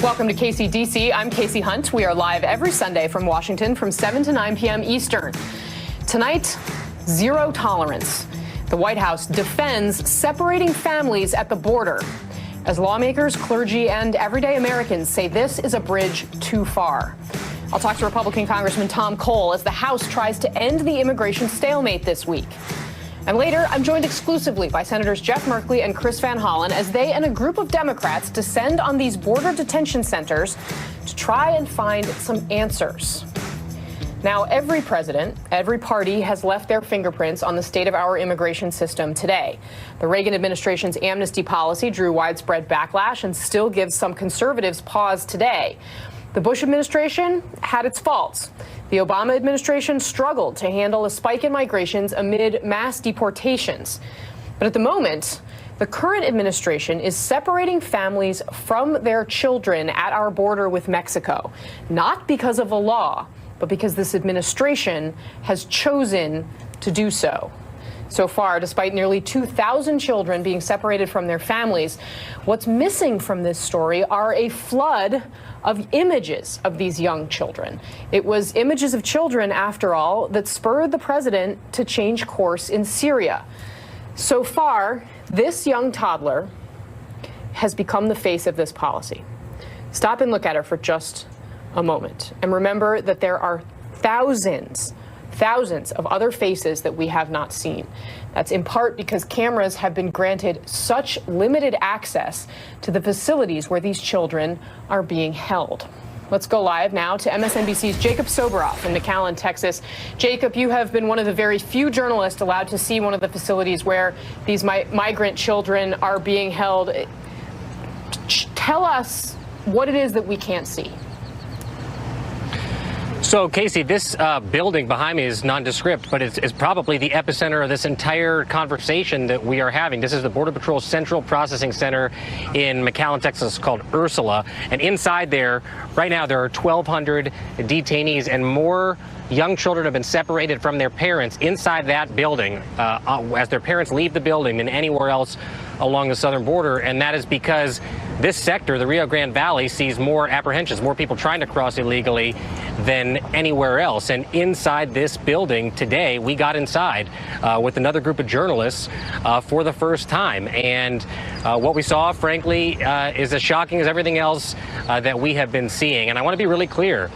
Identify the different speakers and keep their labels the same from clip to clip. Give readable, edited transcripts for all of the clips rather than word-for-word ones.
Speaker 1: Welcome to KCDC. I'm Casey Hunt. We are live every Sunday from Washington from 7 to 9 p.m. Eastern. Tonight, zero tolerance. The White House defends separating families at the border as lawmakers, clergy, and everyday Americans say this is a bridge too far. I'll talk to Republican Congressman Tom Cole as the House tries to end the immigration stalemate this week. And later, I'm joined exclusively by Senators Jeff Merkley and Chris Van Hollen as they and a group of Democrats descend on these border detention centers to try and find some answers. Now, every president, every party has left their fingerprints on the state of our immigration system today. The Reagan administration's amnesty policy drew widespread backlash and still gives some conservatives pause today. The Bush administration had its faults. The Obama administration struggled to handle a spike in migrations amid mass deportations. But at the moment, the current administration is separating families from their children at our border with Mexico, not because of a law, but because this administration has chosen to do so. So far, despite nearly 2,000 children being separated from their families, what's missing from this story are a flood of images of these young children. It was images of children, after all, that spurred the president to change course in Syria. So far, this young toddler has become the face of this policy. Stop and look at her for just a moment. And remember that there are thousands of other faces that we have not seen. That's in part because cameras have been granted such limited access to the facilities where these children are being held. Let's go live now to MSNBC's Jacob Soboroff in McAllen, Texas. Jacob, you have been one of the very few journalists allowed to see one of the facilities where these migrant children are being held. Tell us what it is that we can't see.
Speaker 2: So, Casey, this building behind me is nondescript, but it's probably the epicenter of this entire conversation that we are having. This is the Border Patrol Central Processing Center in McAllen, Texas, called Ursula. And inside there, right now, there are 1,200 detainees, and more young children have been separated from their parents inside that building as their parents leave the building than anywhere else along the southern border. And that is because this sector, the Rio Grande Valley, sees more apprehensions, more people trying to cross illegally than anywhere else. And inside this building today, we got inside with another group of journalists for the first time. And what we saw, frankly, is as shocking as everything else that we have been seeing. And I want to be really clear.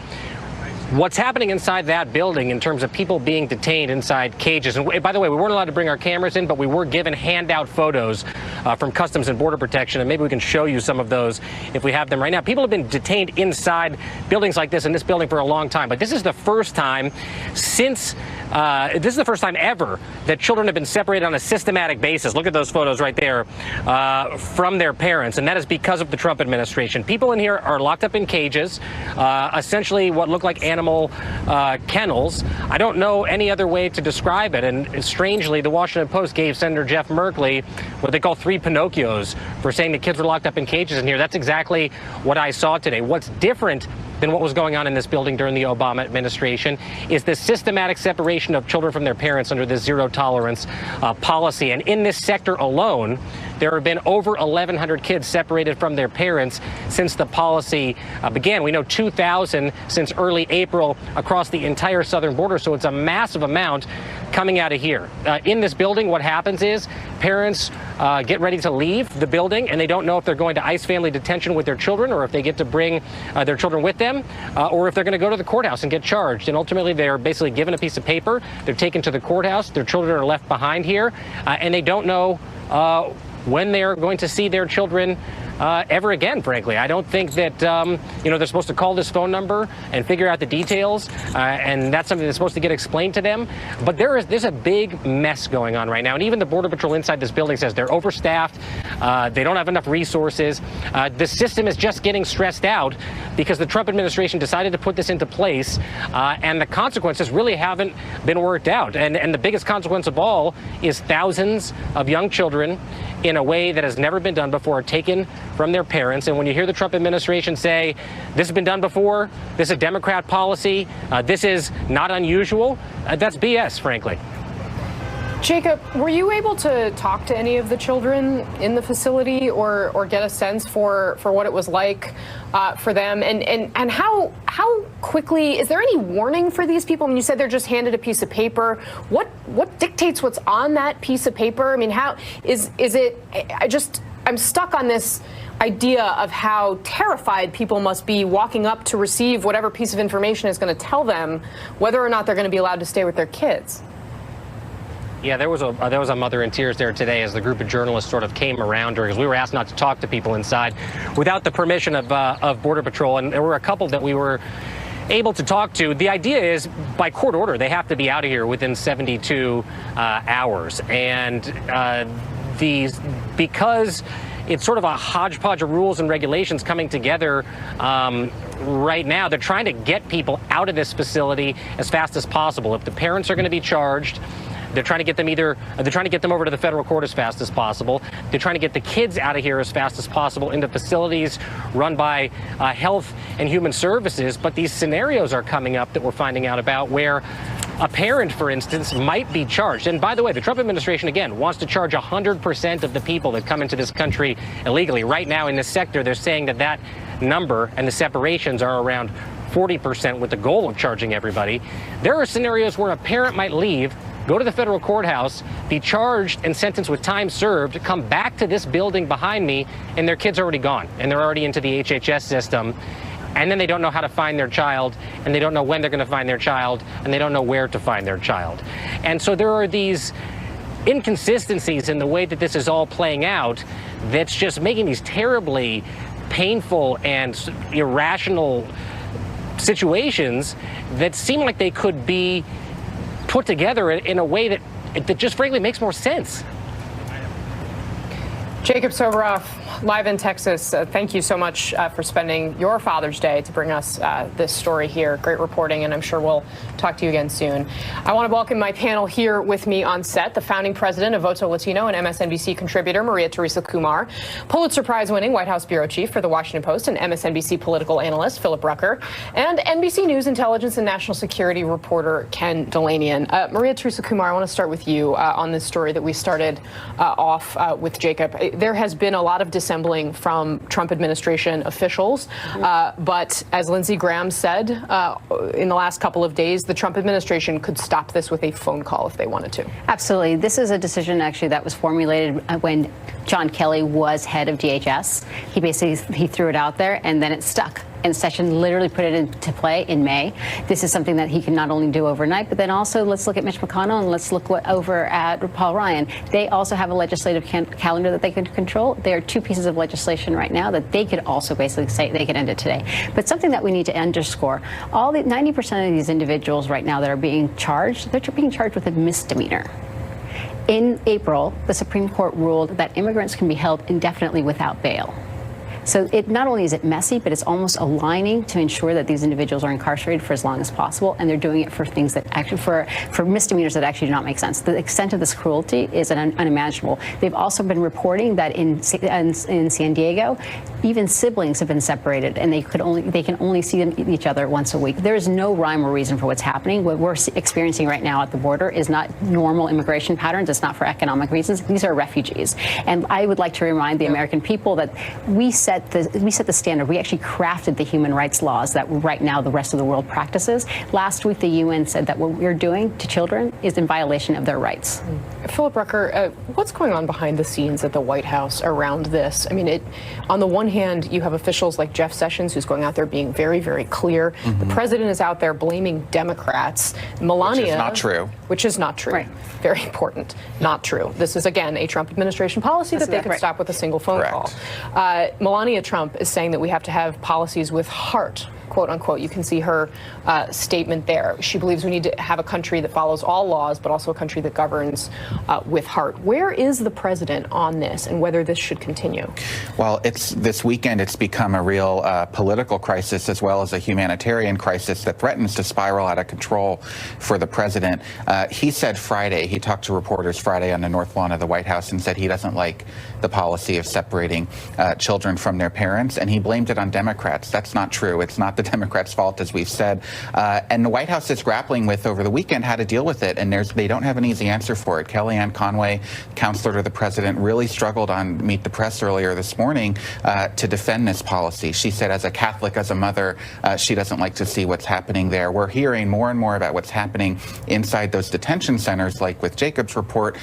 Speaker 2: What's happening inside that building in terms of people being detained inside cages, and by the way, we weren't allowed to bring our cameras in, but we were given handout photos from Customs and Border Protection, and maybe we can show you some of those if we have them right now. People have been detained inside buildings like this in this building for a long time, but this is the first time ever that children have been separated on a systematic basis. Look at those photos right there from their parents, and that is because of the Trump administration. People in here are locked up in cages, essentially what look like animal kennels. I don't know any other way to describe it, and strangely, the Washington Post gave Senator Jeff Merkley what they call 3 Pinocchios for saying the kids were locked up in cages in here. That's exactly what I saw today. What's different than what was going on in this building during the Obama administration is the systematic separation of children from their parents under this zero tolerance policy. And in this sector alone, there have been over 1,100 kids separated from their parents since the policy began. We know 2,000 since early April across the entire southern border. So it's a massive amount coming out of here. In this building, what happens is parents get ready to leave the building, and they don't know if they're going to ICE family detention with their children, or if they get to bring their children with them, or if they're going to go to the courthouse and get charged. And ultimately, they're basically given a piece of paper. They're taken to the courthouse. Their children are left behind here, and they don't know when they're going to see their children ever again, frankly. I don't think that, they're supposed to call this phone number and figure out the details, and that's something that's supposed to get explained to them. But there's a big mess going on right now, and even the Border Patrol inside this building says they're overstaffed, they don't have enough resources. The system is just getting stressed out because the Trump administration decided to put this into place, and the consequences really haven't been worked out. And the biggest consequence of all is thousands of young children in a way that has never been done before, taken from their parents. And when you hear the Trump administration say, this has been done before, this is a Democrat policy, this is not unusual, that's BS, frankly.
Speaker 1: Jacob, were you able to talk to any of the children in the facility or get a sense for what it was like for them? And how quickly, is there any warning for these people? I mean, you said they're just handed a piece of paper. What dictates what's on that piece of paper? I mean, how is it? I'm stuck on this idea of how terrified people must be walking up to receive whatever piece of information is going to tell them whether or not they're going to be allowed to stay with their kids.
Speaker 2: Yeah, there was a mother in tears there today as the group of journalists sort of came around her because we were asked not to talk to people inside without the permission of Border Patrol, and there were a couple that we were able to talk to. The idea is, by court order, they have to be out of here within 72 hours, and because it's sort of a hodgepodge of rules and regulations coming together right now, they're trying to get people out of this facility as fast as possible. If the parents are going to be charged, they're trying to get them over to the federal court as fast as possible. They're trying to get the kids out of here as fast as possible into facilities run by Health and Human Services. But these scenarios are coming up that we're finding out about where a parent, for instance, might be charged. And by the way, the Trump administration, again, wants to charge 100% of the people that come into this country illegally. Right now in this sector, they're saying that number and the separations are around 40% with the goal of charging everybody. There are scenarios where a parent might leave, go to the federal courthouse, be charged and sentenced with time served, come back to this building behind me, and their kid's already gone, and they're already into the HHS system. And then they don't know how to find their child, and they don't know when they're going to find their child, and they don't know where to find their child. And so there are these inconsistencies in the way that this is all playing out that's just making these terribly painful and irrational situations that seem like they could be put together in a way that just frankly makes more sense.
Speaker 1: Jacob Soboroff, live in Texas. Thank you so much for spending your Father's Day to bring us this story here. Great reporting, and I'm sure we'll talk to you again soon. I want to welcome my panel here with me on set, the founding president of Voto Latino and MSNBC contributor Maria Teresa Kumar, Pulitzer Prize-winning White House bureau chief for The Washington Post and MSNBC political analyst Philip Rucker, and NBC News intelligence and national security reporter Ken Dilanian. Maria Teresa Kumar, I want to start with you on this story that we started off with Jacob. There has been a lot of dissembling from Trump administration officials, but as Lindsey Graham said in the last couple of days, the Trump administration could stop this with a phone call if they wanted to.
Speaker 3: Absolutely. This is a decision actually that was formulated when John Kelly was head of DHS. He threw it out there and then it stuck. And Sessions literally put it into play in May. This is something that he can not only do overnight, but then also let's look at Mitch McConnell and let's look over at Paul Ryan. They also have a legislative calendar that they can control. There are two pieces of legislation right now that they could also basically say they could end it today. But something that we need to underscore, 90% of these individuals right now that are being charged, they're being charged with a misdemeanor. In April, the Supreme Court ruled that immigrants can be held indefinitely without bail. So it not only is it messy, but it's almost aligning to ensure that these individuals are incarcerated for as long as possible, and they're doing it for things that actually for misdemeanors that actually do not make sense. The extent of this cruelty is unimaginable. They've also been reporting that in San Diego, even siblings have been separated, and they can only see each other once a week. There is no rhyme or reason for what's happening. What we're experiencing right now at the border is not normal immigration patterns. It's not for economic reasons. These are refugees, and I would like to remind the American people that we set the standard. We actually crafted the human rights laws that right now the rest of the world practices. Last week, the UN said that what we're doing to children is in violation of their rights.
Speaker 1: Philip Rucker, what's going on behind the scenes at the White House around this? I mean, on the one hand, you have officials like Jeff Sessions, who's going out there being very, very clear. The president is out there blaming Democrats. Melania.
Speaker 4: Which is not true.
Speaker 1: Which is not true. Right. Very important. Not true. This is, again, a Trump administration policy that they can stop with a single phone call. Melania Trump is saying that we have to have policies with heart, quote unquote. You can see her statement there. She believes we need to have a country that follows all laws, but also a country that governs with heart. Where is the president on this and whether this should continue?
Speaker 4: Well, this weekend it's become a real political crisis as well as a humanitarian crisis that threatens to spiral out of control for the president. He said Friday, he talked to reporters Friday on the North Lawn of the White House and said he doesn't like the policy of separating children from their parents, and he blamed it on Democrats. That's not true. It's not the Democrats' fault, as we've said. And the White House is grappling with over the weekend how to deal with it, and they don't have an easy answer for it. Kellyanne Conway, counselor to the president, really struggled on Meet the Press earlier this morning to defend this policy. She said, as a Catholic, as a mother, she doesn't like to see what's happening there. We're hearing more and more about what's happening inside those detention centers, like with Jacob's report.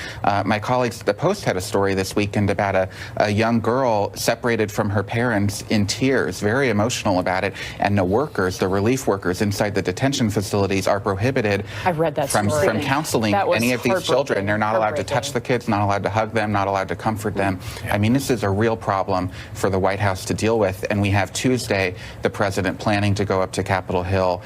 Speaker 4: My colleagues at the Post had a story this weekend about a young girl separated from her parents in tears, very emotional about it, and the workers, the relief workers inside the detention facilities are prohibited
Speaker 1: I've read that
Speaker 4: from counseling any of these children. They're not allowed to touch the kids, not allowed to hug them, not allowed to comfort them. I mean, this is a real problem for the White House to deal with, and we have Tuesday the president planning to go up to Capitol Hill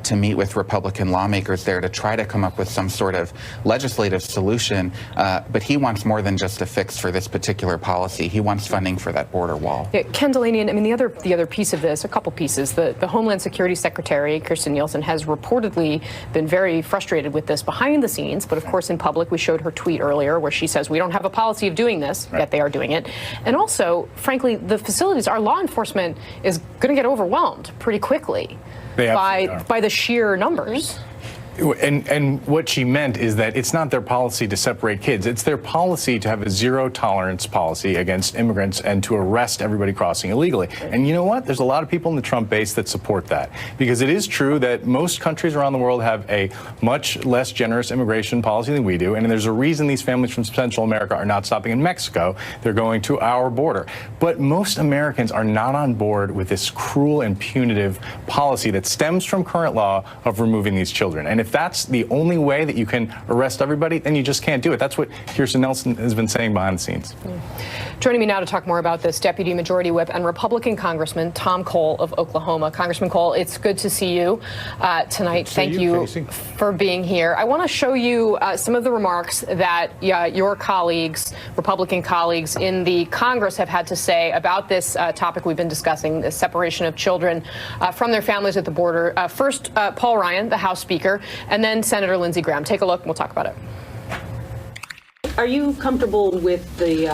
Speaker 4: to meet with Republican lawmakers there to try to come up with some sort of legislative solution, but he wants more than just a fix for this particular policy. He wants funding for that border wall.
Speaker 1: Yeah, Ken Delaney, I mean, the other piece of this, a couple pieces, the Homeland Security Secretary, Kirstjen Nielsen, has reportedly been very frustrated with this behind the scenes, but of course in public, we showed her tweet earlier where she says we don't have a policy of doing this, yet they are doing it. And also, frankly, the facilities, our law enforcement is going to get overwhelmed pretty quickly by the sheer numbers.
Speaker 5: And what she meant is that it's not their policy to separate kids. It's their policy to have a zero tolerance policy against immigrants and to arrest everybody crossing illegally. And you know what? There's a lot of people in the Trump base that support that, because it is true that most countries around the world have a much less generous immigration policy than we do. And there's a reason these families from Central America are not stopping in Mexico. They're going to our border. But most Americans are not on board with this cruel and punitive policy that stems from current law of removing these children. And if that's the only way that you can arrest everybody, then you just can't do it. That's what Kirstjen Nielsen has been saying behind the scenes.
Speaker 1: Joining me now to talk more about this, Deputy Majority Whip and Republican Congressman Tom Cole of Oklahoma. Congressman Cole, it's good to see you tonight. Thank you for being here. I want to show you some of the remarks that your colleagues, Republican colleagues in the Congress, have had to say about this topic we've been discussing, the separation of children from their families at the border. First, Paul Ryan, the House Speaker, and then Senator Lindsey Graham. Take a look and we'll talk about it.
Speaker 6: Are you comfortable with the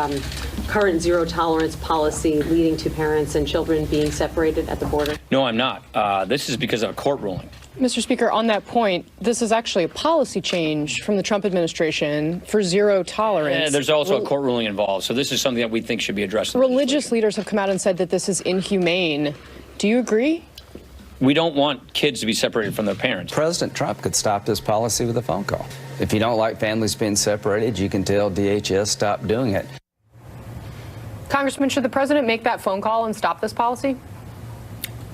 Speaker 6: current zero tolerance policy leading to parents and children being separated at the border?
Speaker 7: No, I'm not. This is because of a court ruling.
Speaker 1: Mr. Speaker, on that point, this is actually a policy change from the Trump administration for zero tolerance.
Speaker 7: And there's also a court ruling involved, so this is something that we think should be addressed.
Speaker 1: Religious leaders have come out and said that this is inhumane. Do you agree?
Speaker 7: We don't want kids to be separated from their parents.
Speaker 8: President Trump could stop this policy with a phone call. If you don't like families being separated, you can tell DHS stop doing it.
Speaker 1: Congressman, should the president make that phone call and stop this policy?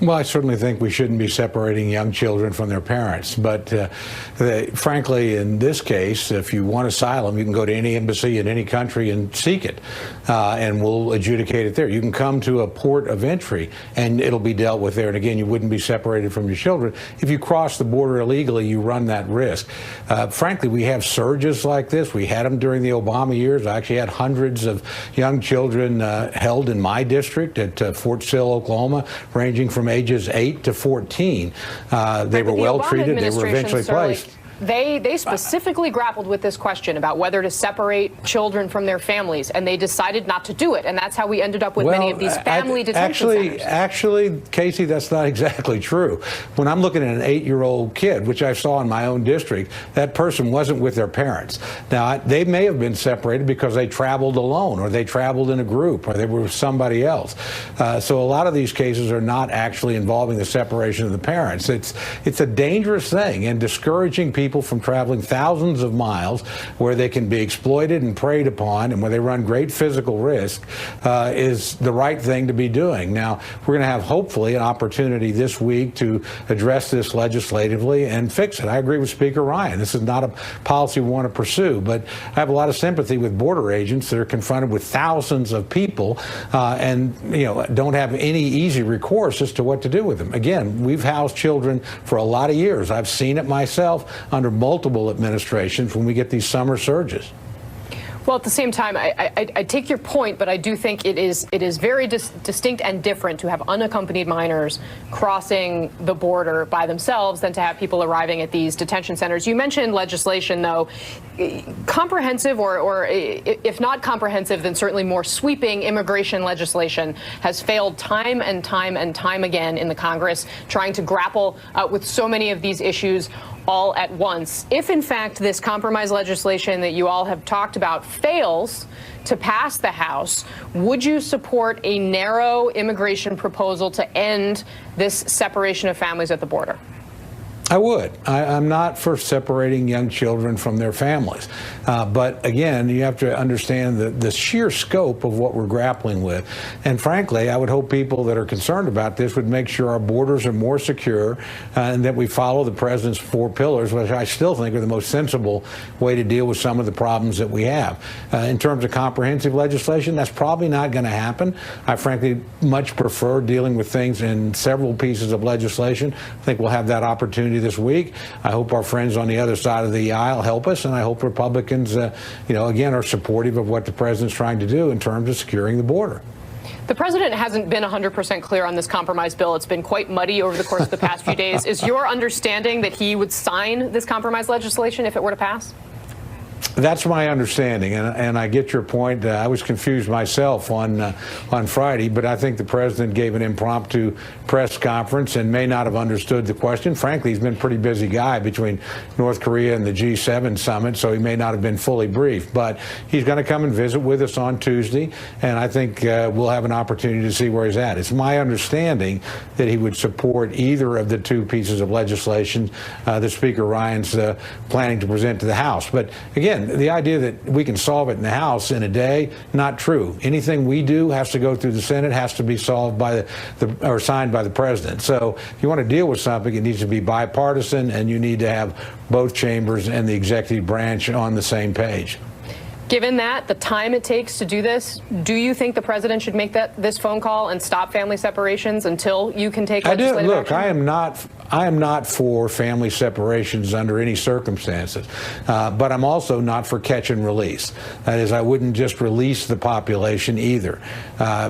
Speaker 9: Well, I certainly think we shouldn't be separating young children from their parents. But frankly, in this case, if you want asylum, you can go to any embassy in any country and seek it, and we'll adjudicate it there. You can come to a port of entry, and it'll be dealt with there. And again, you wouldn't be separated from your children. If you cross the border illegally, you run that risk. Frankly, we have surges like this. We had them during the Obama years. I actually had hundreds of young children held in my district at Fort Sill, Oklahoma, ranging from ages 8 to 14. They were well treated. They were eventually placed.
Speaker 1: They specifically grappled with this question about whether to separate children from their families, and they decided not to do it. And that's how we ended up with many of these family detention centers.
Speaker 9: Actually, Casey, that's not exactly true. When I'm looking at an 8-year-old kid, which I saw in my own district, that person wasn't with their parents. Now, they may have been separated because they traveled alone, or they traveled in a group, or they were with somebody else. So a lot of these cases are not actually involving the separation of the parents. It's a dangerous thing, and discouraging people from traveling thousands of miles where they can be exploited and preyed upon and where they run great physical risk is the right thing to be doing. Now, we're going to have hopefully an opportunity this week to address this legislatively and fix it. I agree with Speaker Ryan. This is not a policy we want to pursue, but I have a lot of sympathy with border agents that are confronted with thousands of people and don't have any easy recourse as to what to do with them. Again, we've housed children for a lot of years. I've seen it myself under multiple administrations when we get these summer surges.
Speaker 1: Well, at the same time, I take your point, but I do think it is very distinct and different to have unaccompanied minors crossing the border by themselves than to have people arriving at these detention centers. You mentioned legislation, though. Comprehensive, or if not comprehensive, then certainly more sweeping immigration legislation has failed time and time and time again in the Congress, trying to grapple with so many of these issues all at once. If, in fact, this compromise legislation that you all have talked about fails to pass the House, would you support a narrow immigration proposal to end this separation of families at the border?
Speaker 9: I would. I'm not for separating young children from their families. But again, you have to understand the sheer scope of what we're grappling with. And frankly, I would hope people that are concerned about this would make sure our borders are more secure and that we follow the president's 4 pillars, which I still think are the most sensible way to deal with some of the problems that we have. In terms of comprehensive legislation, that's probably not going to happen. I frankly much prefer dealing with things in several pieces of legislation. I think we'll have that opportunity this week. I hope our friends on the other side of the aisle help us, and I hope Republicans, again, are supportive of what the president's trying to do in terms of securing the border.
Speaker 1: The president hasn't been 100% clear on this compromise bill. It's been quite muddy over the course of the past few days. Is your understanding that he would sign this compromise legislation if it were to pass?
Speaker 9: That's my understanding, and I get your point. I was confused myself on Friday, but I think the president gave an impromptu press conference and may not have understood the question. Frankly, he's been a pretty busy guy between North Korea and the G7 summit, so he may not have been fully briefed. But he's going to come and visit with us on Tuesday, and I think we'll have an opportunity to see where he's at. It's my understanding that he would support either of the 2 pieces of legislation that Speaker Ryan's planning to present to the House. But again, the idea that we can solve it in the House in a day, not true. Anything we do has to go through the Senate, has to be solved by or signed by the president. So if you want to deal with something, it needs to be bipartisan, and you need to have both chambers and the executive branch on the same page.
Speaker 1: Given that, the time it takes to do this, do you think the president should make this phone call and stop family separations until you can take legislative action?
Speaker 9: Look, I am not for family separations under any circumstances, but I'm also not for catch and release. That is, I wouldn't just release the population either.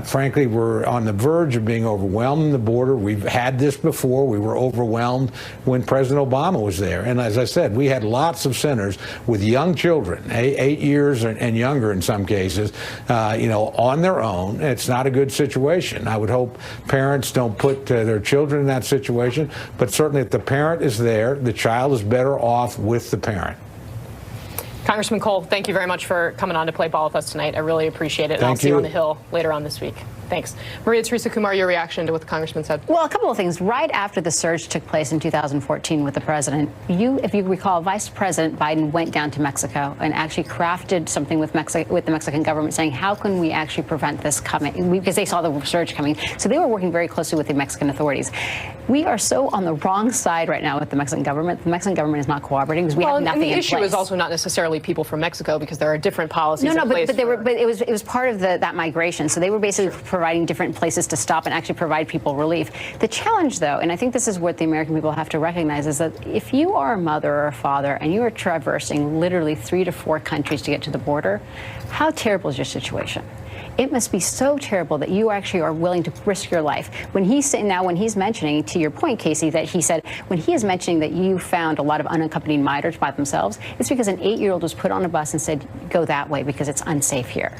Speaker 9: Frankly, we're on the verge of being overwhelmed in the border. We've had this before. We were overwhelmed when President Obama was there. And as I said, we had lots of centers with young children, 8 years and younger in some cases, on their own. It's not a good situation. I would hope parents don't put their children in that situation, but certainly if the parent is there, the child is better off with the parent.
Speaker 1: Congressman Cole, thank you very much for coming on to play ball with us tonight. I really appreciate it. And I'll see you on the Hill later on this week. Thanks. Maria Teresa Kumar, your reaction to what the congressman said?
Speaker 3: Well, a couple of things. Right after the surge took place in 2014 with the president, if you recall, Vice President Biden went down to Mexico and actually crafted something with the Mexican government saying, how can we actually prevent this coming? Because they saw the surge coming. So they were working very closely with the Mexican authorities. We are so on the wrong side right now with the Mexican government. The Mexican government is not cooperating because we have nothing in place.
Speaker 1: The issue is also not necessarily people from Mexico, because there are different policies in place.
Speaker 3: But it was part of that migration. So they were basically providing different places to stop and actually provide people relief. The challenge, though, and I think this is what the American people have to recognize, is that if you are a mother or a father and you are traversing literally 3 to 4 countries to get to the border, how terrible is your situation? It must be so terrible that you actually are willing to risk your life. When he's mentioning, to your point, Casey, that he said, when he is mentioning that you found a lot of unaccompanied minors by themselves, it's because an 8-year-old was put on a bus and said, go that way because it's unsafe here.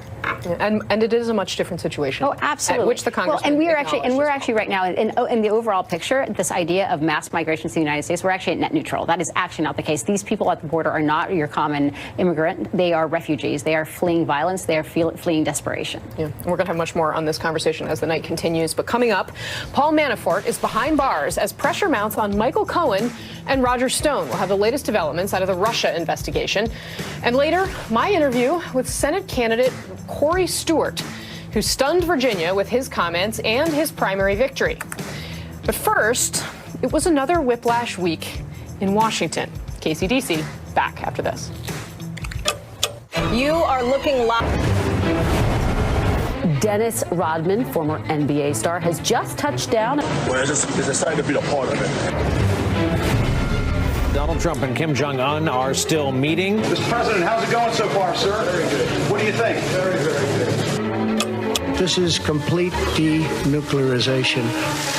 Speaker 1: And it is a much different situation.
Speaker 3: Oh, absolutely.
Speaker 1: Which the Congressman
Speaker 3: and we're actually right now in the overall picture, this idea of mass migration to the United States, we're actually at net neutral. That is actually not the case. These people at the border are not your common immigrant. They are refugees. They are fleeing violence. They are fleeing desperation.
Speaker 1: Yeah, and we're going to have much more on this conversation as the night continues. But coming up, Paul Manafort is behind bars as pressure mounts on Michael Cohen and Roger Stone. We'll have the latest developments out of the Russia investigation. And later, my interview with Senate candidate Corey Stewart, who stunned Virginia with his comments and his primary victory. But first, it was another whiplash week in Washington. KCDC, back after this.
Speaker 6: You are looking live.
Speaker 10: Dennis Rodman, former NBA star, has just touched down.
Speaker 11: Well, it's exciting to be a part of it. Donald Trump and Kim Jong-un are still meeting.
Speaker 12: Mr. President, how's it going so far, sir? Very good. What do you think? Very, very good.
Speaker 13: This is complete denuclearization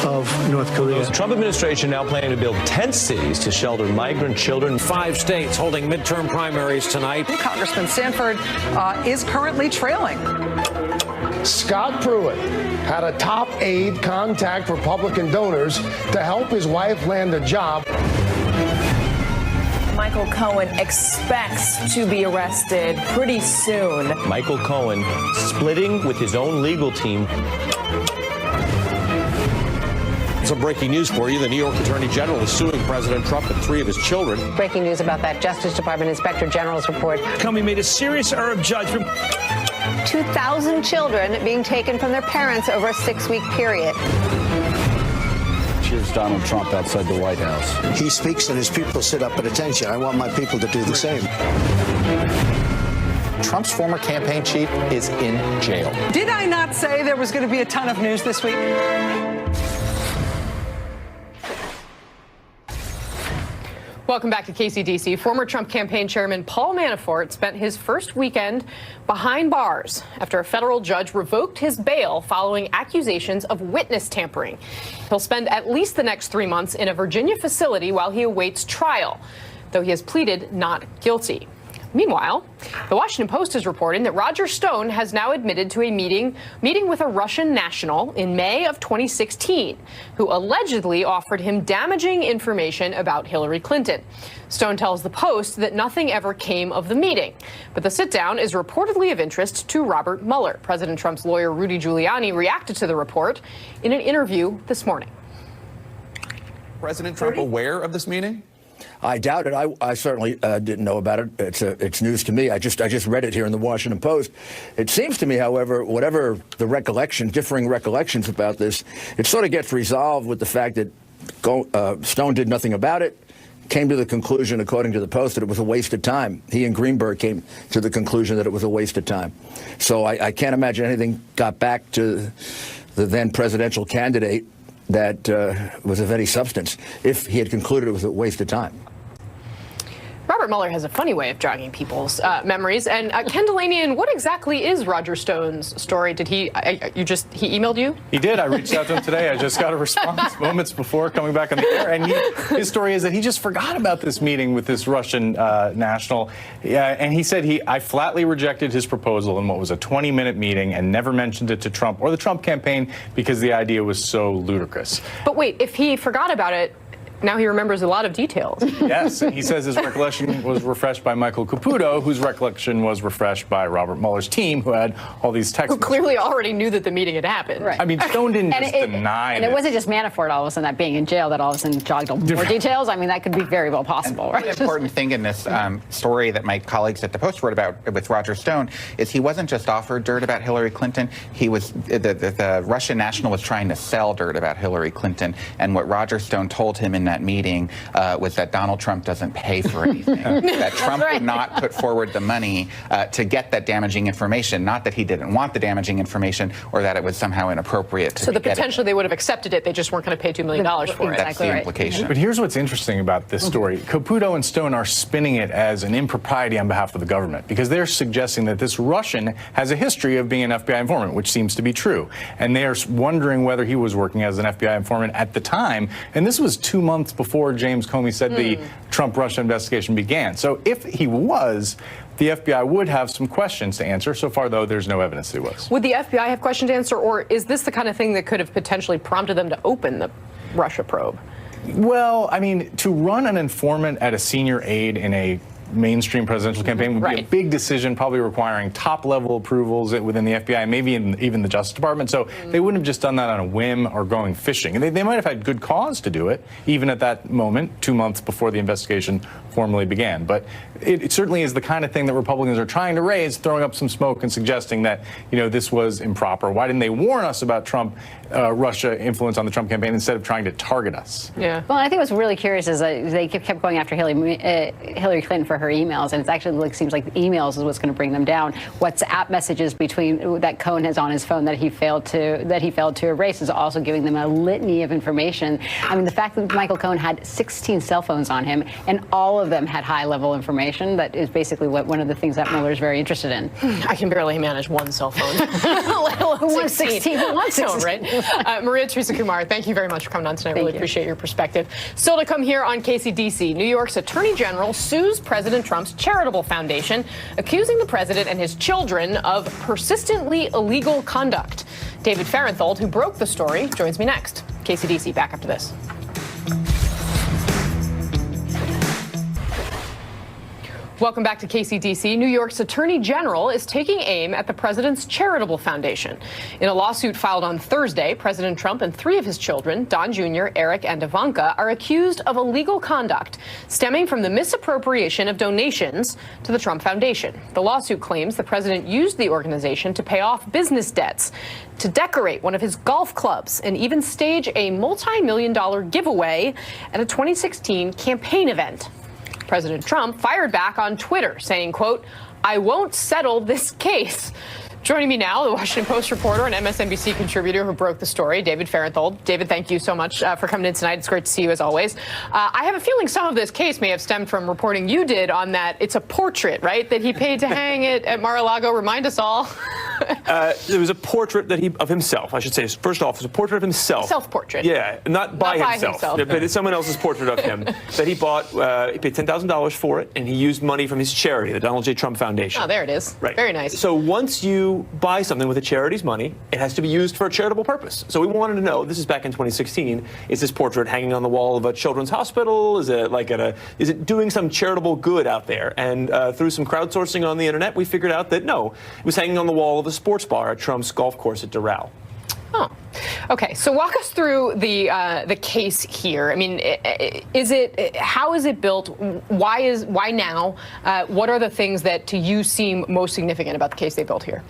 Speaker 13: of North Korea.
Speaker 14: The Trump administration now planning to build tent cities to shelter migrant children.
Speaker 11: 5 states holding midterm primaries tonight.
Speaker 15: Congressman Sanford is currently trailing.
Speaker 16: Scott Pruitt had a top aide contact Republican donors to help his wife land a job.
Speaker 17: Michael Cohen expects to be arrested pretty soon.
Speaker 14: Michael Cohen splitting with his own legal team.
Speaker 11: Some breaking news for you. The New York Attorney General is suing President Trump and 3 of his children.
Speaker 3: Breaking news about that Justice Department Inspector General's report.
Speaker 14: Comey made a serious error of judgment.
Speaker 3: 2,000 children being taken from their parents over a 6-week period.
Speaker 18: Here's Donald Trump outside the White House.
Speaker 13: He speaks and his people sit up at attention. I want my people to do the same.
Speaker 4: Trump's former campaign chief is in jail.
Speaker 15: Did I not say there was going to be a ton of news this week?
Speaker 1: Welcome back to KCDC. Former Trump campaign chairman Paul Manafort spent his first weekend behind bars after a federal judge revoked his bail following accusations of witness tampering. He'll spend at least the next 3 months in a Virginia facility while he awaits trial, though he has pleaded not guilty. Meanwhile, the Washington Post is reporting that Roger Stone has now admitted to a meeting with a Russian national in May of 2016, who allegedly offered him damaging information about Hillary Clinton. Stone tells the Post that nothing ever came of the meeting, but the sit-down is reportedly of interest to Robert Mueller. President Trump's lawyer Rudy Giuliani reacted to the report in an interview this morning.
Speaker 19: President Trump aware of this meeting?
Speaker 20: I doubt it. I certainly didn't know about it. It's news to me. I just read it here in the Washington Post. It seems to me, however, whatever the differing recollections about this, it sort of gets resolved with the fact that Stone did nothing about it, came to the conclusion, according to the Post, that it was a waste of time. He and Greenberg came to the conclusion that it was a waste of time. So I can't imagine anything got back to the then presidential candidate that was of any substance if he had concluded it was a waste of time.
Speaker 1: Robert Mueller has a funny way of jogging people's memories. And Ken Delanian, what exactly is Roger Stone's story? Did he emailed you?
Speaker 5: He did. I reached out to him today. I just got a response moments before coming back on the air. And his story is that he just forgot about this meeting with this Russian national. And he said I flatly rejected his proposal in what was a 20-minute meeting and never mentioned it to Trump or the Trump campaign because the idea was so ludicrous.
Speaker 1: But wait, if he forgot about it, now he remembers a lot of details.
Speaker 5: Yes, and he says his recollection was refreshed by Michael Caputo, whose recollection was refreshed by Robert Mueller's team, who had all these texts.
Speaker 1: Who clearly already knew that the meeting had happened.
Speaker 3: Right.
Speaker 5: I mean, Stone didn't just deny it.
Speaker 3: And it wasn't just Manafort all of a sudden that being in jail that all of a sudden jogged more details. I mean, that could be very well possible.
Speaker 4: Right? The important thing in this story that my colleagues at the Post wrote about with Roger Stone is he wasn't just offered dirt about Hillary Clinton. He was the Russian national was trying to sell dirt about Hillary Clinton, and what Roger Stone told him in that meeting was that Donald Trump doesn't pay for anything, that Trump would not put forward the money to get that damaging information, not that he didn't want the damaging information or that it was somehow inappropriate to
Speaker 1: So
Speaker 5: get
Speaker 1: potentially they would have accepted it, they just weren't going to pay $2 million for it.
Speaker 4: That's the implication.
Speaker 5: But here's what's interesting about this story. Caputo and Stone are spinning it as an impropriety on behalf of the government because they're suggesting that this Russian has a history of being an FBI informant, which seems to be true. And they're wondering whether he was working as an FBI informant at the time. And this was 2 months before James Comey said the Trump-Russia investigation began. So if he was, the FBI would have some questions to answer. So far, though, there's no evidence that he was.
Speaker 1: Would the FBI have questions to answer, or is this the kind of thing that could have potentially prompted them to open the Russia probe?
Speaker 5: Well, I mean, to run an informant at a senior aide in a mainstream presidential campaign would be a big decision, probably requiring top-level approvals within the FBI, maybe even the Justice Department. So they wouldn't have just done that on a whim or going fishing. And they might have had good cause to do it, even at that moment, 2 months before the investigation formally began. But it certainly is the kind of thing that Republicans are trying to raise, throwing up some smoke and suggesting that, this was improper. Why didn't they warn us about Russia influence on the Trump campaign instead of trying to target us?
Speaker 1: Yeah.
Speaker 3: Well, I think what's really curious is they kept going after Hillary Clinton for for her emails, and it's actually seems like emails is what's going to bring them down. WhatsApp messages that Cohen has on his phone that he failed to erase is also giving them a litany of information. I mean, the fact that Michael Cohen had 16 cell phones on him, and all of them had high-level information, that is basically one of the things that Mueller is very interested in.
Speaker 1: I can barely manage one cell phone. Let alone 16. Right? Maria Teresa Kumar, thank you very much for coming on tonight. Really appreciate your perspective. Still to come here on KCDC, New York's Attorney General sues President Trump's charitable foundation, accusing the president and his children of persistently illegal conduct. David Fahrenthold, who broke the story, joins me next. KCDC, back after this. Welcome back to KCDC. New York's Attorney General is taking aim at the president's charitable foundation. In a lawsuit filed on Thursday, President Trump and 3 of his children, Don Jr., Eric, and Ivanka, are accused of illegal conduct stemming from the misappropriation of donations to the Trump Foundation. The lawsuit claims the president used the organization to pay off business debts, to decorate one of his golf clubs, and even stage a multi-million-dollar giveaway at a 2016 campaign event. President Trump fired back on Twitter saying, quote, "I won't settle this case." Joining me now, the Washington Post reporter and MSNBC contributor who broke the story, David Fahrenthold. David, thank you so much for coming in tonight. It's great to see you as always. I have a feeling some of this case may have stemmed from reporting you did on that. It's a portrait, right, that he paid to hang it at Mar-a-Lago. Remind us all.
Speaker 14: There was a portrait of himself, I should say. First off, it was a portrait of himself.
Speaker 1: Self-portrait.
Speaker 14: Yeah, not by himself. But it's someone else's portrait of him that he bought. He paid $10,000 for it, and he used money from his charity, the Donald J. Trump Foundation.
Speaker 1: Oh, there it is.
Speaker 14: Right.
Speaker 1: Very nice.
Speaker 14: So once you buy something with a charity's money, it has to be used for a charitable purpose. So we wanted to know, this is back in 2016, is this portrait hanging on the wall of a children's hospital? Is it is it doing some charitable good out there? And through some crowdsourcing on the internet, we figured out that no, it was hanging on the wall of a sports bar at Trump's golf course at Doral.
Speaker 1: Oh, okay. So walk us through the case here. I mean, how is it built? Why now? What are the things that to you seem most significant about the case they built here?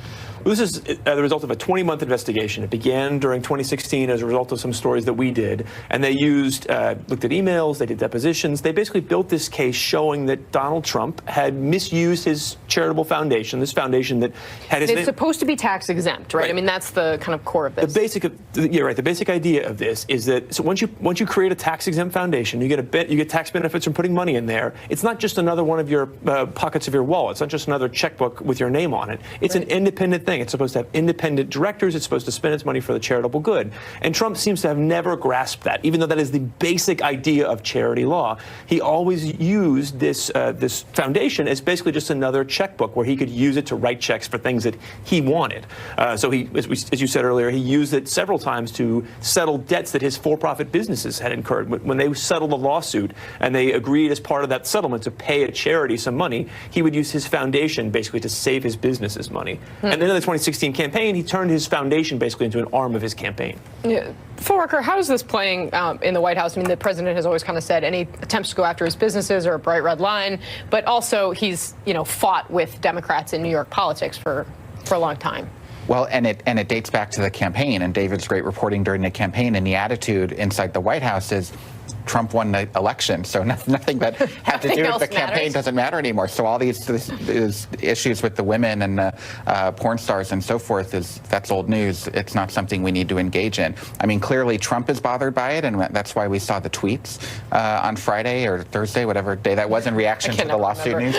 Speaker 14: Well, this is the result of a 20-month investigation. It began during 2016 as a result of some stories that we did, and they looked at emails, they did depositions. They basically built this case showing that Donald Trump had misused his charitable foundation, this foundation that had his name.
Speaker 1: It's supposed to be tax exempt, right? I mean, that's the kind of core of this.
Speaker 14: The basic idea of this is that once you create a tax exempt foundation, you get tax benefits from putting money in there. It's not just another one of your pockets of your wallet. It's not just another checkbook with your name on it. It's an independent thing. It's supposed to have independent directors. It's supposed to spend its money for the charitable good. And Trump seems to have never grasped that, even though that is the basic idea of charity law. He always used this foundation as basically just another checkbook where he could use it to write checks for things that he wanted. So he, as you said earlier, he used it several times to settle debts that his for-profit businesses had incurred. When they settled a lawsuit and they agreed as part of that settlement to pay a charity some money, he would use his foundation basically to save his businesses money. And then in the 2016 campaign, he turned his foundation basically into an arm of his campaign.
Speaker 1: Yeah. Phil Rucker, how is this playing in the White House? I mean, the president has always kind of said any attempts to go after his businesses are a bright red line, but also he's, fought with Democrats in New York politics for a long time.
Speaker 4: Well, and it dates back to the campaign, and David's great reporting during the campaign, and the attitude inside the White House is Trump won the election, so nothing that had to do with the campaign doesn't matter anymore. So all these issues with the women and the porn stars and so forth, that's old news. It's not something we need to engage in. I mean, clearly Trump is bothered by it, and that's why we saw the tweets on Friday or Thursday, whatever day that was, in reaction to the lawsuit news.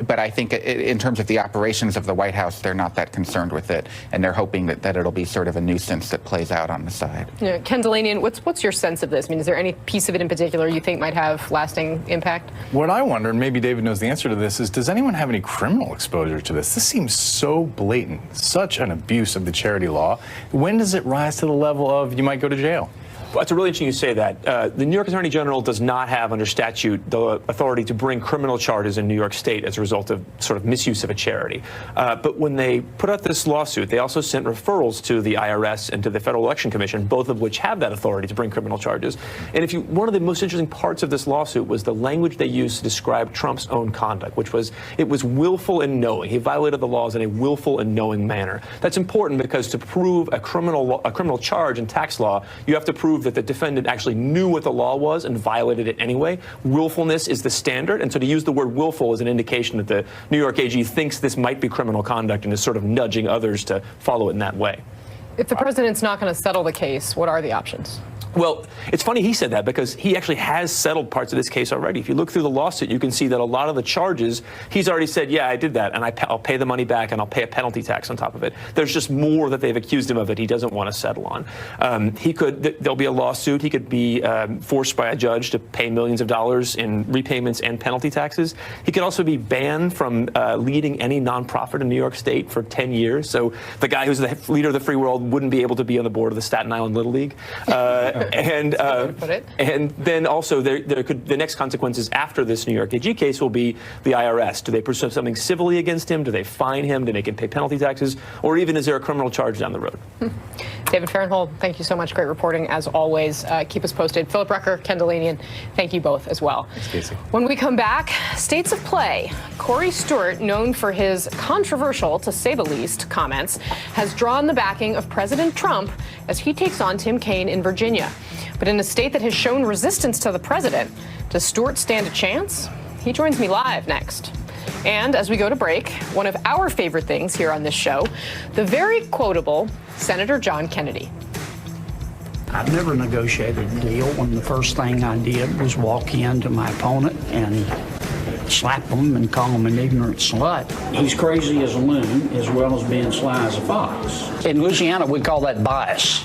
Speaker 4: But I think in terms of the operations of the White House, they're not that concerned with it, and they're hoping that it'll be sort of a nuisance that plays out on the side.
Speaker 1: Yeah, Ken Dilanian, what's your sense of this? I mean, is there any piece of it in particular you think might have lasting impact?
Speaker 5: What I wonder, and maybe David knows the answer to this, is does anyone have any criminal exposure to this? This seems so blatant, such an abuse of the charity law. When does it rise to the level of you might go to jail?
Speaker 14: Well, it's really interesting you say that. The New York Attorney General does not have under statute the authority to bring criminal charges in New York State as a result of sort of misuse of a charity. But when they put out this lawsuit, they also sent referrals to the IRS and to the Federal Election Commission, both of which have that authority to bring criminal charges. And one of the most interesting parts of this lawsuit was the language they used to describe Trump's own conduct, which was it was willful and knowing. He violated the laws in a willful and knowing manner. That's important because to prove a criminal charge in tax law, you have to prove that the defendant actually knew what the law was and violated it anyway. Willfulness is the standard, and so to use the word willful is an indication that the New York AG thinks this might be criminal conduct and is sort of nudging others to follow it in that way.
Speaker 1: If the president's not going to settle the case, what are the options?
Speaker 14: Well, it's funny he said that because he actually has settled parts of this case already. If you look through the lawsuit, you can see that a lot of the charges, he's already said, yeah, I did that, and I'll pay the money back, and I'll pay a penalty tax on top of it. There's just more that they've accused him of that he doesn't want to settle on. There'll be a lawsuit. He could be forced by a judge to pay millions of dollars in repayments and penalty taxes. He could also be banned from leading any nonprofit in New York State for 10 years. So the guy who's the leader of the free world wouldn't be able to be on the board of the Staten Island Little League. And then also the next consequences after this New York AG case will be the IRS. Do they pursue something civilly against him? Do they fine him? Do they make him pay penalty taxes? Or even is there a criminal charge down the road?
Speaker 1: David Fahrenthold, thank you so much. Great reporting as always. Keep us posted. Philip Rucker, Ken Dilanian, thank you both as well.
Speaker 5: Thanks, Casey.
Speaker 1: When we come back, states of play. Corey Stewart, known for his controversial, to say the least, comments, has drawn the backing of President Trump as he takes on Tim Kaine in Virginia. But in a state that has shown resistance to the president, does Stewart stand a chance? He joins me live next. And as we go to break, one of our favorite things here on this show, the very quotable Senator John Kennedy.
Speaker 19: I've never negotiated a deal when the first thing I did was walk into my opponent and slap him and call him an ignorant slut. He's crazy as a loon as well as being sly as a fox. In Louisiana, we call that bias.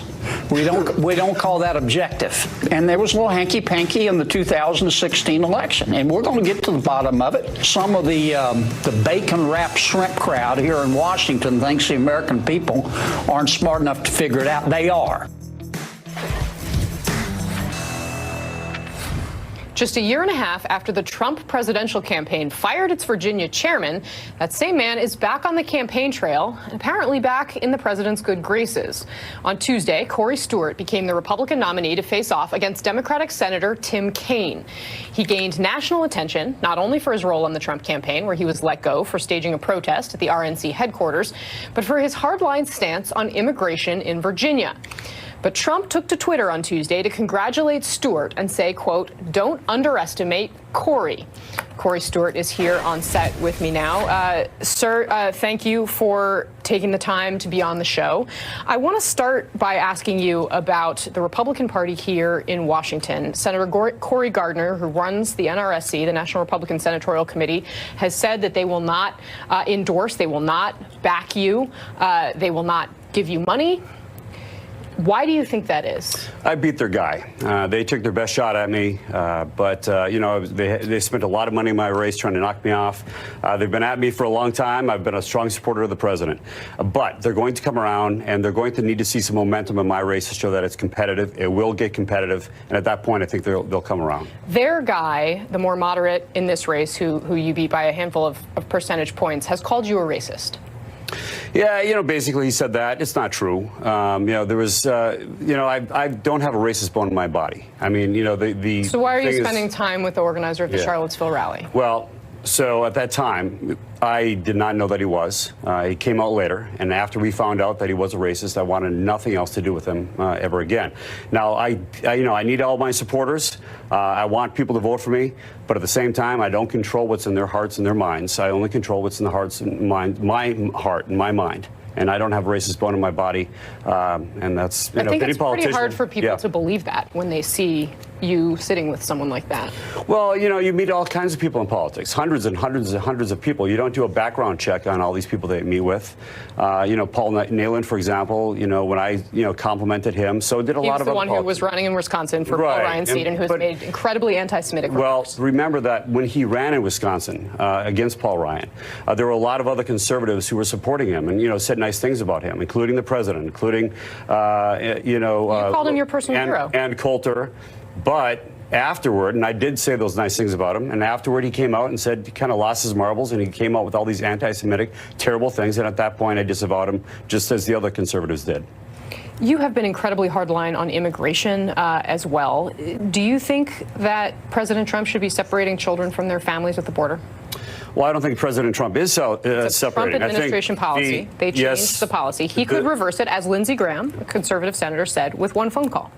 Speaker 19: We don't call that objective. And there was a little hanky-panky in the 2016 election, and we're going to get to the bottom of it. Some of the bacon-wrapped shrimp crowd here in Washington thinks the American people aren't smart enough to figure it out. They are.
Speaker 1: Just a year and a half after the Trump presidential campaign fired its Virginia chairman, that same man is back on the campaign trail and apparently back in the president's good graces. On Tuesday, Corey Stewart became the Republican nominee to face off against Democratic Senator Tim Kaine. He gained national attention, not only for his role on the Trump campaign, where he was let go for staging a protest at the RNC headquarters, but for his hardline stance on immigration in Virginia. But Trump took to Twitter on Tuesday to congratulate Stewart and say, quote, "Don't underestimate Corey." Corey Stewart is here on set with me now. Sir, thank you for taking the time to be on the show. I want to start by asking you about the Republican Party here in Washington. Senator Cory Gardner, who runs the NRSC, the National Republican Senatorial Committee, has said that they will not endorse, they will not back you, they will not give you money. Why do you think that is?
Speaker 21: I beat their guy. They took their best shot at me, but they spent a lot of money in my race trying to knock me off. They've been at me for a long time. I've been a strong supporter of the president. But they're going to come around, and they're going to need to see some momentum in my race to show that it's competitive. It will get competitive, and at that point, I think they'll come around. Their
Speaker 1: guy, the more moderate in this race, who you beat by a handful of percentage points, has called you a racist.
Speaker 21: Yeah, basically he said that. It's not true. There was, I don't have a racist bone in my body. I mean, the
Speaker 1: So why are you spending time with the organizer of the Charlottesville rally?
Speaker 21: Well, so at that time, I did not know that he was. He came out later, and after we found out that he was a racist, I wanted nothing else to do with him ever again. Now, I need all my supporters. I want people to vote for me, but at the same time, I don't control what's in their hearts and their minds. I only control what's in the hearts and mind, my heart and my mind. And I don't have a racist bone in my body, and that's
Speaker 1: I think it's pretty hard for people to believe that when they see you sitting with someone like that.
Speaker 21: Well, you meet all kinds of people in politics, hundreds and hundreds and hundreds of people. You don't do a background check on all these people that you meet with. Paul Nehlen, for example, when I complimented him, so did a lot of other
Speaker 1: He was the one who was running in Wisconsin for Paul Ryan's seat and who has made incredibly anti-Semitic remarks.
Speaker 21: Well, remember that when he ran in Wisconsin against Paul Ryan, there were a lot of other conservatives who were supporting him and said nice things about him, including the president, including you
Speaker 1: called him your personal hero.
Speaker 21: And Coulter. But afterward, and I did say those nice things about him, and afterward he came out and said he kind of lost his marbles, and he came out with all these anti-Semitic, terrible things, and at that point I disavowed him, just as the other conservatives did.
Speaker 1: You have been incredibly hardline on immigration as well. Do you think that President Trump should be separating children from their families at the border?
Speaker 21: Well, I don't think President Trump is separating.
Speaker 1: Trump administration policy. They changed the policy. He could reverse it, as Lindsey Graham, a conservative senator, said, with one phone call.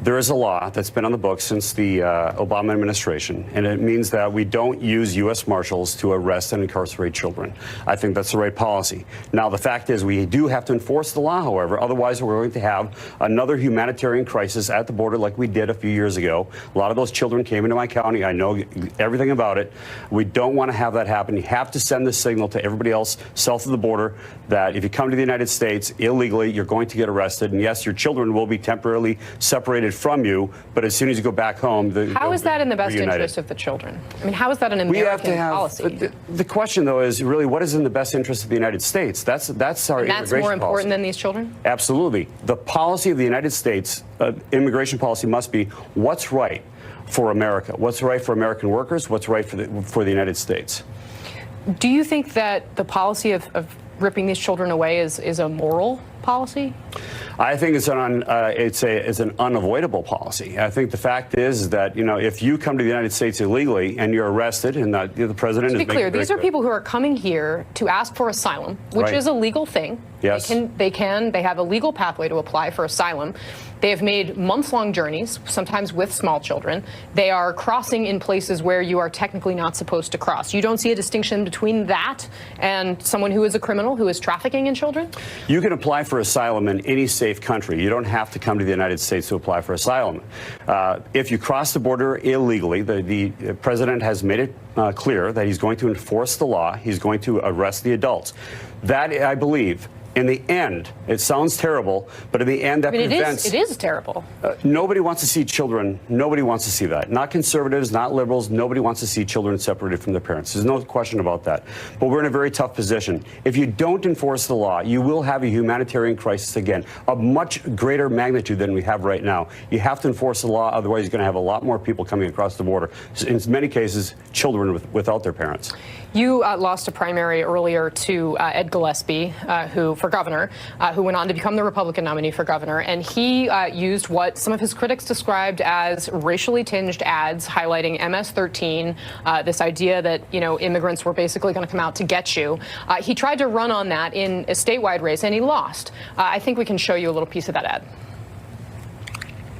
Speaker 21: There is a law that's been on the books since the Obama administration, and it means that we don't use U.S. Marshals to arrest and incarcerate children. I think that's the right policy. Now, the fact is we do have to enforce the law, however. Otherwise, we're going to have another humanitarian crisis at the border like we did a few years ago. A lot of those children came into my county. I know everything about it. We don't want to have that happen. You have to send this signal to everybody else south of the border that if you come to the United States illegally, you're going to get arrested. And yes, your children will be temporarily separated from you, but as soon as you go back home,
Speaker 1: how is that in the best interest of the children? I mean, how is that an American policy?
Speaker 21: The question, though, is really what is in the best interest of the United States? That's our immigration policy.
Speaker 1: That's more important than these children?
Speaker 21: Absolutely. The policy of the United States, immigration policy must be what's right for America, what's right for American workers, what's right for the United States.
Speaker 1: Do you think that the policy of ripping these children away is a moral policy?
Speaker 21: I think it's an unavoidable policy. I think the fact is that, you know, if you come to the United States illegally and you're arrested, and the president is
Speaker 1: making it very clear, these are people who are coming here to ask for asylum, which is a legal thing.
Speaker 21: Yes.
Speaker 1: They have a legal pathway to apply for asylum. They have made months-long journeys, sometimes with small children. They are crossing in places where you are technically not supposed to cross. You don't see a distinction between that and someone who is a criminal who is trafficking in children?
Speaker 21: You can apply for asylum in any safe country. You don't have to come to the United States to apply for asylum. If you cross the border illegally, the president has made it clear that he's going to enforce the law. He's going to arrest the adults. That, I believe, in the end, it sounds terrible, but in the end, that prevents.
Speaker 1: It is terrible.
Speaker 21: Nobody wants to see children. Nobody wants to see that. Not conservatives, not liberals. Nobody wants to see children separated from their parents. There's no question about that. But we're in a very tough position. If you don't enforce the law, you will have a humanitarian crisis again, of much greater magnitude than we have right now. You have to enforce the law, otherwise you're going to have a lot more people coming across the border. In many cases, children without their parents.
Speaker 1: You lost a primary earlier to Ed Gillespie, for governor, who went on to become the Republican nominee for governor, and he used what some of his critics described as racially tinged ads highlighting MS-13, this idea that, you know, immigrants were basically going to come out to get you. He tried to run on that in a statewide race, and he lost. I think we can show you a little piece of that ad.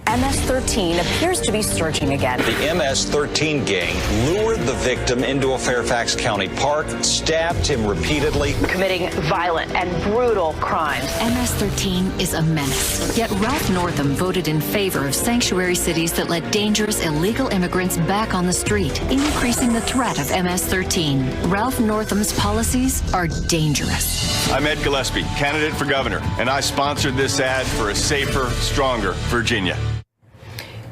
Speaker 2: MS-13 appears to be surging again.
Speaker 22: The MS-13 gang lured the victim into a Fairfax County park, stabbed him repeatedly,
Speaker 2: Committing violent and brutal crimes.
Speaker 23: MS-13 is a menace. Yet Ralph Northam voted in favor of sanctuary cities that let dangerous illegal immigrants back on the street, increasing the threat of MS-13. Ralph Northam's policies are dangerous.
Speaker 24: I'm Ed Gillespie, candidate for governor, and I sponsored this ad for a safer, stronger Virginia.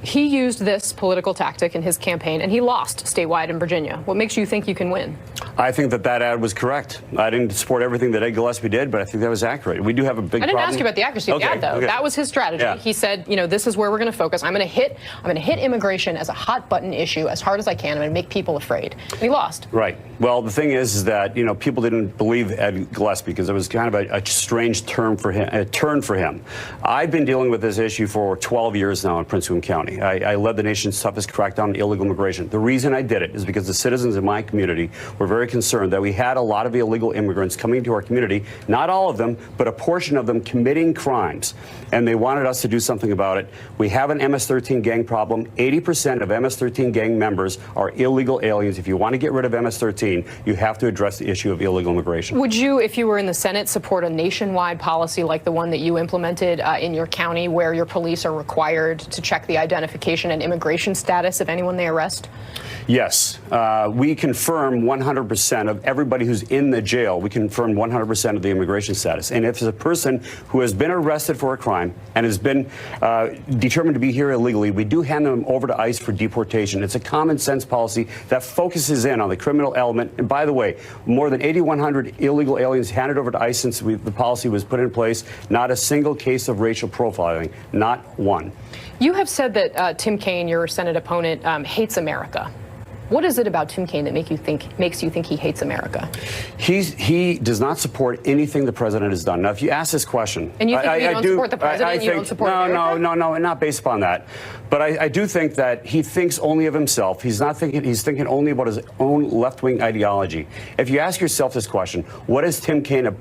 Speaker 1: He used this political tactic in his campaign, and he lost statewide in Virginia. What makes you think you can win?
Speaker 21: I think that ad was correct. I didn't support everything that Ed Gillespie did, but I think that was accurate. We do have a big problem.
Speaker 1: I didn't ask you about the accuracy of the ad, though.
Speaker 21: Okay.
Speaker 1: That was his strategy.
Speaker 21: Yeah.
Speaker 1: He said, you know, this is where we're going to focus. I'm going to hit immigration as a hot button issue as hard as I can. I'm going to make people afraid. And he lost.
Speaker 21: Right. Well, the thing is that, you know, people didn't believe Ed Gillespie because it was kind of a strange turn for him. I've been dealing with this issue for 12 years now in Prince William County. I led the nation's toughest crackdown on illegal immigration. The reason I did it is because the citizens in my community were very concerned that we had a lot of illegal immigrants coming to our community, not all of them, but a portion of them committing crimes, and they wanted us to do something about it. We have an MS-13 gang problem. 80% of MS-13 gang members are illegal aliens. If you want to get rid of MS-13, you have to address the issue of illegal immigration.
Speaker 1: Would you, if you were in the Senate, support a nationwide policy like the one that you implemented in your county, where your police are required to check the identification and immigration status of anyone they arrest?
Speaker 21: Yes. We confirm 100% of everybody who's in the jail. We confirm 100% of the immigration status. And if it's a person who has been arrested for a crime and has been determined to be here illegally, we do hand them over to ICE for deportation. It's a common sense policy that focuses in on the criminal element. And by the way, more than 8,100 illegal aliens handed over to ICE since the policy was put in place. Not a single case of racial profiling. Not one.
Speaker 1: You have said that Tim Kaine, your Senate opponent, hates America. What is it about Tim Kaine that makes you think he hates America?
Speaker 21: He does not support anything the president has done. Now, if you ask this question,
Speaker 1: and you think you don't support the president, you don't support America?
Speaker 21: No, not based upon that. But I do think that he thinks only of himself. He's thinking only about his own left-wing ideology. If you ask yourself this question, what has Tim Kaine,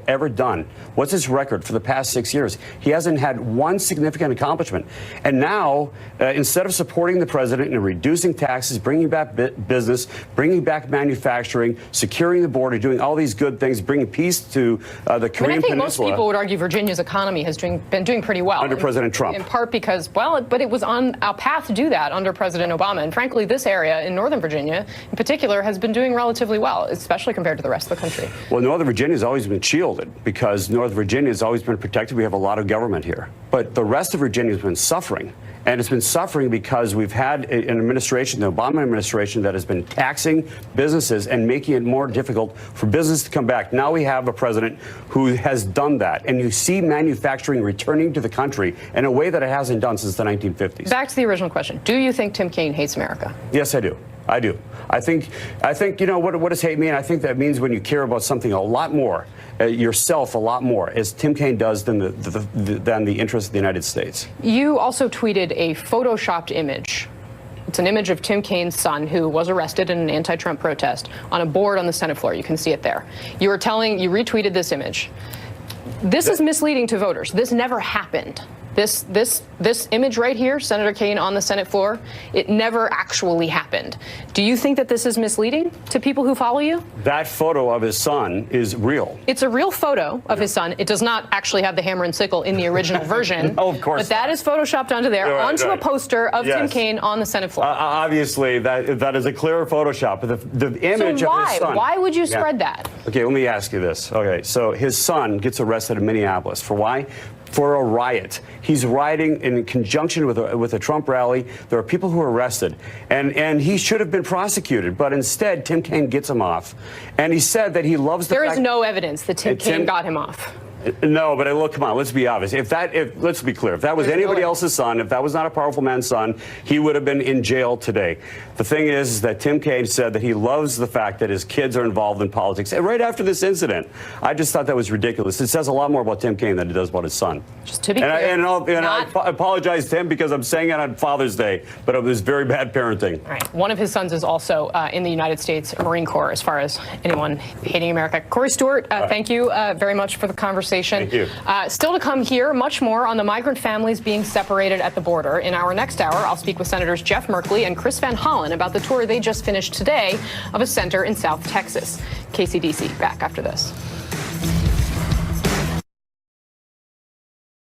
Speaker 21: ever done? What's his record for the past 6 years? He hasn't had one significant accomplishment. And now, instead of supporting the president and reducing taxes, bringing back business, bringing back manufacturing, securing the border, doing all these good things, bringing peace to the Korean
Speaker 1: I think
Speaker 21: Peninsula.
Speaker 1: Most people would argue Virginia's economy has been doing pretty well
Speaker 21: under President Trump.
Speaker 1: In part because, but it was on a path to do that under President Obama. And frankly, this area in Northern Virginia, in particular, has been doing relatively well, especially compared to the rest of the country.
Speaker 21: Well, Northern Virginia has always been shielded because Northern Virginia has always been protected. We have a lot of government here. But the rest of Virginia has been suffering. And it's been suffering because we've had an administration, the Obama administration, that has been taxing businesses and making it more difficult for business to come back. Now we have a president who has done that. And you see manufacturing returning to the country in a way that it hasn't done since the 1950s.
Speaker 1: Back to the original question. Do you think Tim Kaine hates America?
Speaker 21: Yes, I do. I do. I think, what does hate mean? I think that means when you care about something a lot more, yourself a lot more, as Tim Kaine does than the interests of the United States.
Speaker 1: You also tweeted a photoshopped image. It's an image of Tim Kaine's son, who was arrested in an anti-Trump protest, on a board on the Senate floor. You can see it there. You retweeted this image. This is misleading to voters. This never happened. This image right here, Senator Kaine on the Senate floor, it never actually happened. Do you think that this is misleading to people who follow you?
Speaker 21: That photo of his son is real.
Speaker 1: It's a real photo of his son. It does not actually have the hammer and sickle in the original version.
Speaker 21: Oh, of course.
Speaker 1: But that is photoshopped onto there, onto a poster of Tim Kaine on the Senate floor.
Speaker 21: Obviously, that is a clear Photoshop. The image of his son.
Speaker 1: Why would you spread that?
Speaker 21: Okay, let me ask you this. Okay, so his son gets arrested in Minneapolis. For why? For a riot. He's rioting in conjunction with a Trump rally. There are people who are arrested, and he should have been prosecuted, but instead Tim Kaine gets him off. And he said that he loves the fact—
Speaker 1: There is no evidence that Tim Kaine got him off.
Speaker 21: No, but look, come on, let's be obvious. Let's be clear. If that was anybody else's son, if that was not a powerful man's son, he would have been in jail today. The thing is that Tim Kaine said that he loves the fact that his kids are involved in politics. And right after this incident, I just thought that was ridiculous. It says a lot more about Tim Kaine than it does about his son.
Speaker 1: Just to be clear.
Speaker 21: I apologize to him because I'm saying it on Father's Day, but it was very bad parenting.
Speaker 1: All right. One of his sons is also in the United States Marine Corps, as far as anyone hating America. Corey Stewart, thank you very much for the conversation.
Speaker 21: Thank you.
Speaker 1: Still to come here, much more on the migrant families being separated at the border. In our next hour, I'll speak with Senators Jeff Merkley and Chris Van Hollen about the tour they just finished today of a center in South Texas. KCDC, back after this.